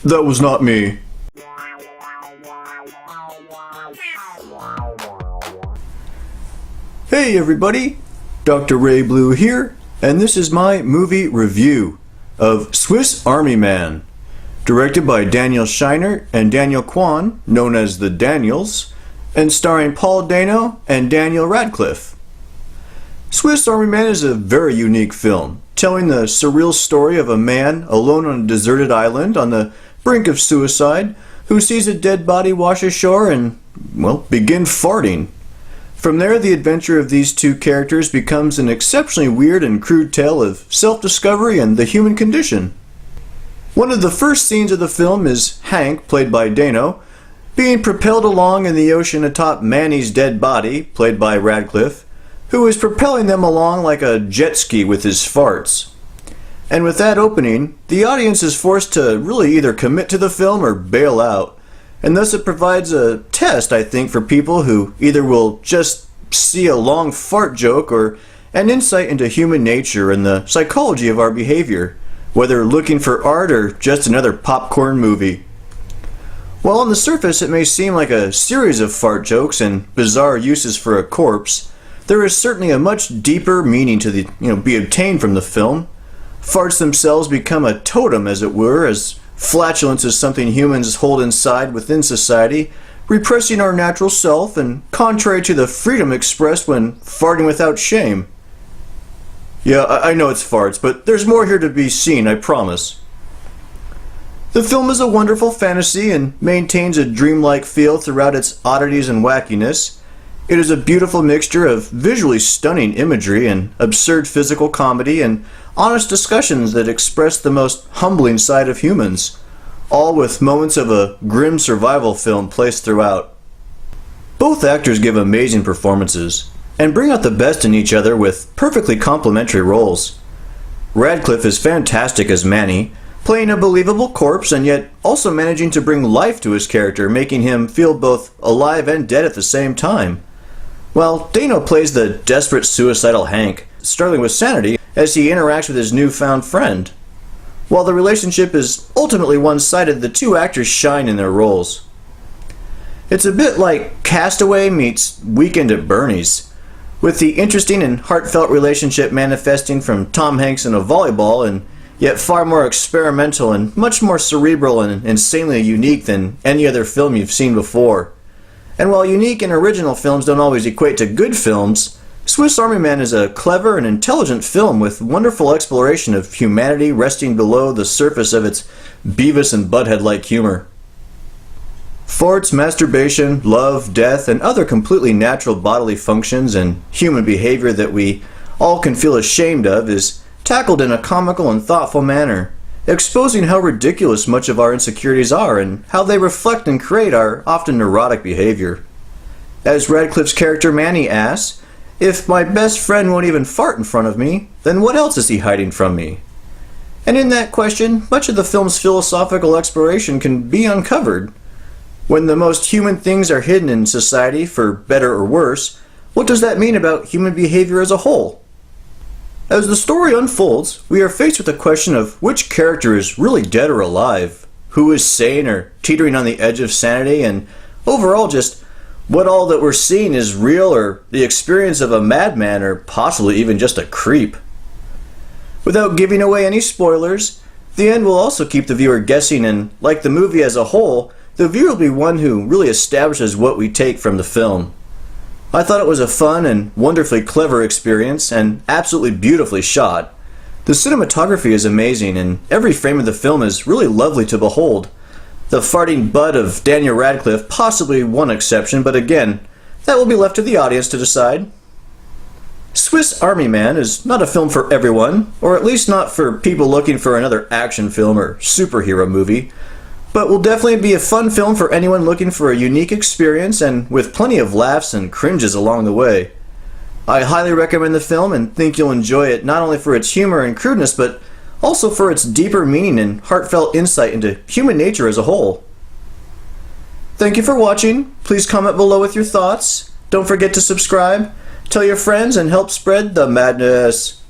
That was not me. Hey everybody, Dr. Ray Blue here, and this is my movie review of Swiss Army Man, directed by Daniel Scheinert and Daniel Kwan, known as the Daniels, and starring Paul Dano and Daniel Radcliffe. Swiss Army Man is a very unique film, telling the surreal story of a man alone on a deserted island on the brink of suicide who sees a dead body wash ashore and, well, begin farting. From there, the adventure of these two characters becomes an exceptionally weird and crude tale of self-discovery and the human condition. One of the first scenes of the film is Hank, played by Dano, being propelled along in the ocean atop Manny's dead body, played by Radcliffe, who is propelling them along like a jet ski with his farts. And with that opening, the audience is forced to really either commit to the film or bail out. And thus it provides a test, I think, for people who either will just see a long fart joke or an insight into human nature and the psychology of our behavior, whether looking for art or just another popcorn movie. While on the surface it may seem like a series of fart jokes and bizarre uses for a corpse, there is certainly a much deeper meaning to be obtained from the film. Farts themselves become a totem, as it were, as flatulence is something humans hold inside within society, repressing our natural self and contrary to the freedom expressed when farting without shame. Yeah, I know it's farts, but there's more here to be seen, I promise. The film is a wonderful fantasy and maintains a dreamlike feel throughout its oddities and wackiness. It is a beautiful mixture of visually stunning imagery and absurd physical comedy and honest discussions that express the most humbling side of humans, all with moments of a grim survival film placed throughout. Both actors give amazing performances and bring out the best in each other with perfectly complementary roles. Radcliffe is fantastic as Manny, playing a believable corpse and yet also managing to bring life to his character, making him feel both alive and dead at the same time. While Dano plays the desperate suicidal Hank, struggling with sanity as he interacts with his newfound friend. While the relationship is ultimately one-sided, the two actors shine in their roles. It's a bit like Castaway meets Weekend at Bernie's, with the interesting and heartfelt relationship manifesting from Tom Hanks in a volleyball, and yet far more experimental and much more cerebral and insanely unique than any other film you've seen before. And while unique and original films don't always equate to good films, Swiss Army Man is a clever and intelligent film with wonderful exploration of humanity resting below the surface of its Beavis and Butthead-like humor. Farts, masturbation, love, death, and other completely natural bodily functions and human behavior that we all can feel ashamed of is tackled in a comical and thoughtful manner, exposing how ridiculous much of our insecurities are and how they reflect and create our often neurotic behavior. As Radcliffe's character Manny asks, "If my best friend won't even fart in front of me, then what else is he hiding from me?" And in that question, much of the film's philosophical exploration can be uncovered. When the most human things are hidden in society, for better or worse, what does that mean about human behavior as a whole? As the story unfolds, we are faced with the question of which character is really dead or alive, who is sane or teetering on the edge of sanity, and overall just what all that we're seeing is real or the experience of a madman or possibly even just a creep. Without giving away any spoilers, the end will also keep the viewer guessing, and like the movie as a whole, the viewer will be one who really establishes what we take from the film. I thought it was a fun and wonderfully clever experience and absolutely beautifully shot. The cinematography is amazing and every frame of the film is really lovely to behold. The farting butt of Daniel Radcliffe possibly one exception, but again, that will be left to the audience to decide. Swiss Army Man is not a film for everyone, or at least not for people looking for another action film or superhero movie, but will definitely be a fun film for anyone looking for a unique experience and with plenty of laughs and cringes along the way. I highly recommend the film and think you'll enjoy it not only for its humor and crudeness, but also for its deeper meaning and heartfelt insight into human nature as a whole. Thank you for watching. Please comment below with your thoughts. Don't forget to subscribe, tell your friends, and help spread the madness.